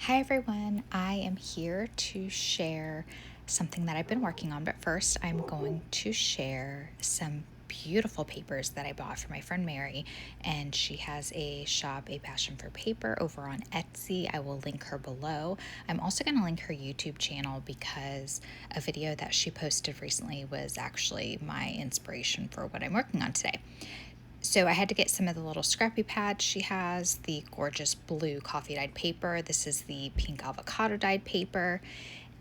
Hi everyone, I am here to share something that I've been working on, but first I'm going to share some beautiful papers that I bought for my friend Mary, and she has a shop, A Passion for Paper, over on Etsy. I will link her below. I'm also going to link her YouTube channel because a video that she posted recently was actually my inspiration for what I'm working on today. So I had to get some of the little Scrappy pads she has, the gorgeous blue coffee dyed paper. This is the pink avocado dyed paper.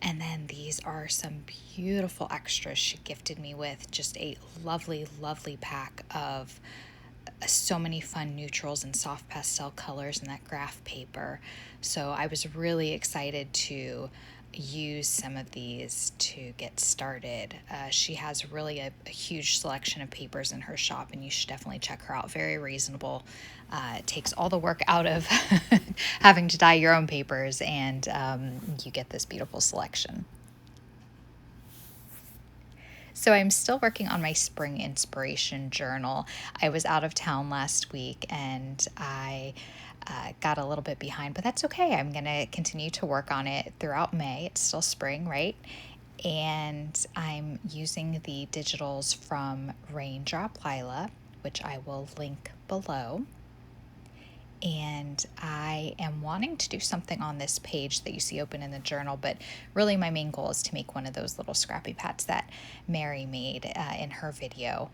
And then these are some beautiful extras she gifted me with. Just a lovely, lovely pack of so many fun neutrals and soft pastel colors in that graph paper. So I was really excited to use some of these to get started. She has really a huge selection of papers in her shop, and you should definitely check her out. Very reasonable. It takes all the work out of having to dye your own papers, and you get this beautiful selection. So I'm still working on my spring inspiration journal. I was out of town last week and I got a little bit behind, but that's okay. I'm going to continue to work on it throughout May. It's still spring, right? And I'm using the digitals from Raindrop Lila, which I will link below. And I am wanting to do something on this page that you see open in the journal, but really my main goal is to make one of those little scrappy pads that Mary made in her video.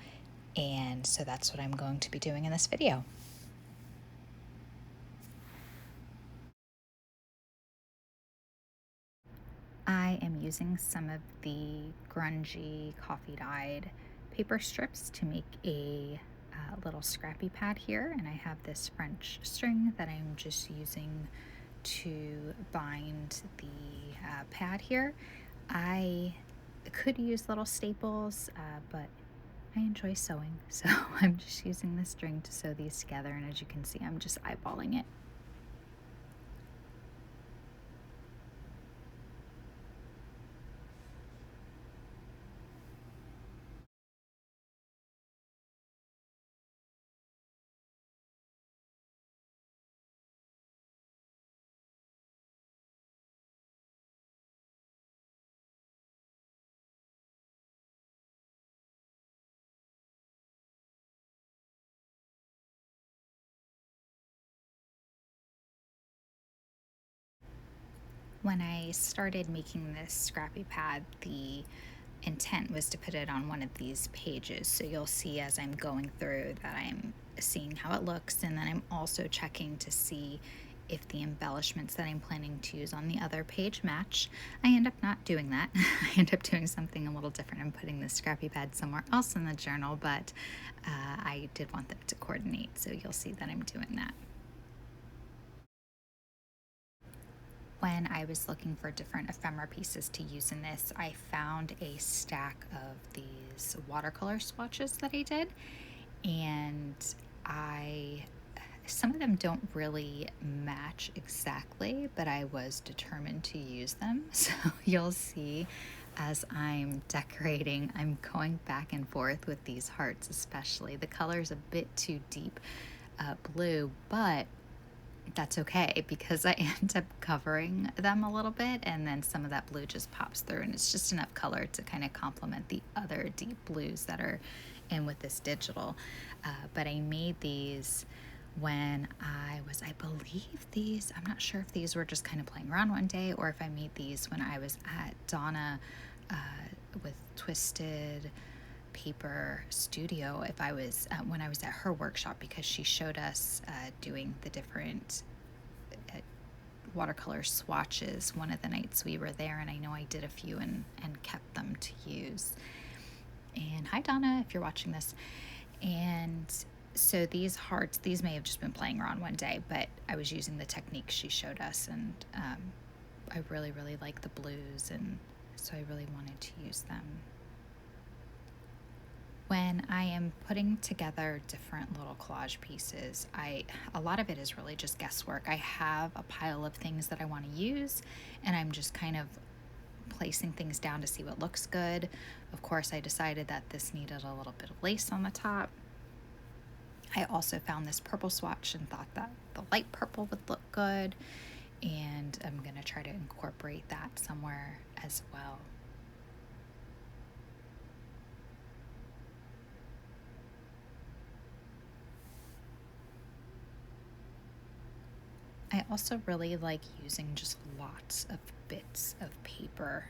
And so that's what I'm going to be doing in this video. I am using some of the grungy coffee dyed paper strips to make a little scrappy pad here, and I have this French string that I'm just using to bind the pad here. I could use little staples, but I enjoy sewing, so I'm just using the string to sew these together, and as you can see, I'm just eyeballing it. When I started making this scrappy pad, the intent was to put it on one of these pages. So you'll see as I'm going through that I'm seeing how it looks, and then I'm also checking to see if the embellishments that I'm planning to use on the other page match. I end up not doing that. I end up doing something a little different. I'm putting the scrappy pad somewhere else in the journal, but I did want them to coordinate, so you'll see that I'm doing that. When I was looking for different ephemera pieces to use in this, I found a stack of these watercolor swatches that I did, and some of them don't really match exactly, but I was determined to use them. So you'll see as I'm decorating, I'm going back and forth with these hearts, especially. The color's a bit too deep blue, but that's okay because I end up covering them a little bit, and then some of that blue just pops through, and it's just enough color to kind of complement the other deep blues that are in with this digital. But I made these when I believe these, I'm not sure if these were just kind of playing around one day or if I made these when I was at Donna with Twisted Paper Studio, if I was when I was at her workshop, because she showed us doing the different watercolor swatches one of the nights we were there, and I know I did a few and kept them to use. And hi Donna, if you're watching this. And so these hearts, these may have just been playing around one day, but I was using the technique she showed us, and I really like the blues, and so I really wanted to use them. When I am putting together different little collage pieces, a lot of it is really just guesswork. I have a pile of things that I want to use, and I'm just kind of placing things down to see what looks good. Of course, I decided that this needed a little bit of lace on the top. I also found this purple swatch and thought that the light purple would look good, and I'm going try to incorporate that somewhere as well. I also really like using just lots of bits of paper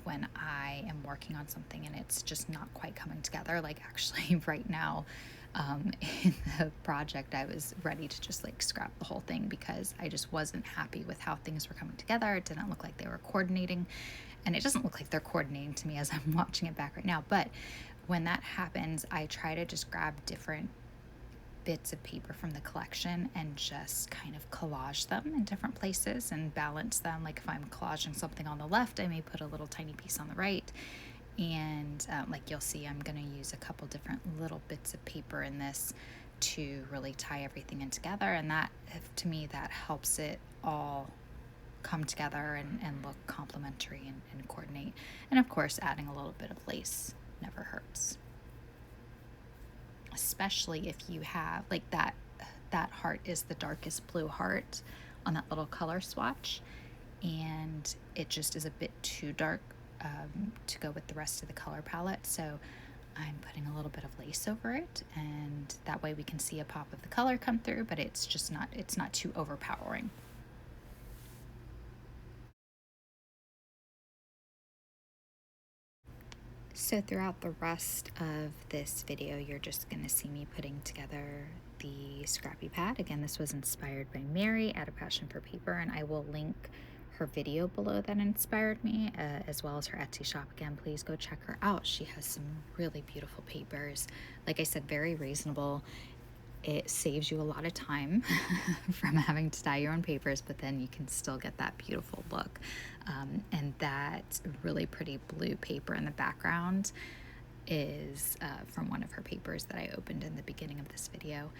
when I am working on something and it's just not quite coming together. Like, actually, right now in the project, I was ready to just like scrap the whole thing because I just wasn't happy with how things were coming together. It didn't look like they were coordinating, and it doesn't look like they're coordinating to me as I'm watching it back right now. But when that happens, I try to just grab different bits of paper from the collection and just kind of collage them in different places and balance them. Like, if I'm collaging something on the left, I may put a little tiny piece on the right. And like you'll see, I'm going to use a couple different little bits of paper in this to really tie everything in together. And that, to me, that helps it all come together and look complementary and coordinate. And of course, adding a little bit of lace never hurts, especially if you have like that heart is the darkest blue heart on that little color swatch, and it just is a bit too dark to go with the rest of the color palette. So I'm putting a little bit of lace over it, and that way we can see a pop of the color come through, but it's not too overpowering. So throughout the rest of this video, you're just going to see me putting together the Scrappy pad. Again, this was inspired by Mary at A Passion for Paper, and I will link her video below that inspired me, as well as her Etsy shop. Again, please go check her out. She has some really beautiful papers. Like I said, very reasonable. It saves you a lot of time from having to dye your own papers, but then you can still get that beautiful look. And that really pretty blue paper in the background is from one of her papers that I opened in the beginning of this video.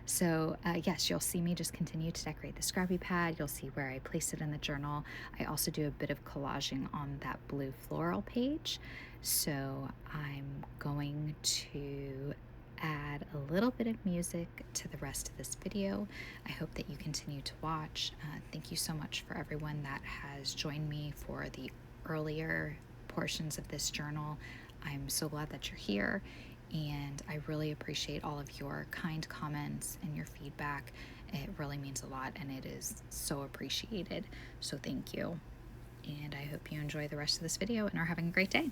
So yes, you'll see me just continue to decorate the Scrappy pad. You'll see where I place it in the journal. I also do a bit of collaging on that blue floral page. So I'm going to add a little bit of music to the rest of this video. I hope that you continue to watch. Thank you so much for everyone that has joined me for the earlier portions of this journal. I'm so glad that you're here, and I really appreciate all of your kind comments and your feedback. It really means a lot, and it is so appreciated. So thank you, and I hope you enjoy the rest of this video and are having a great day.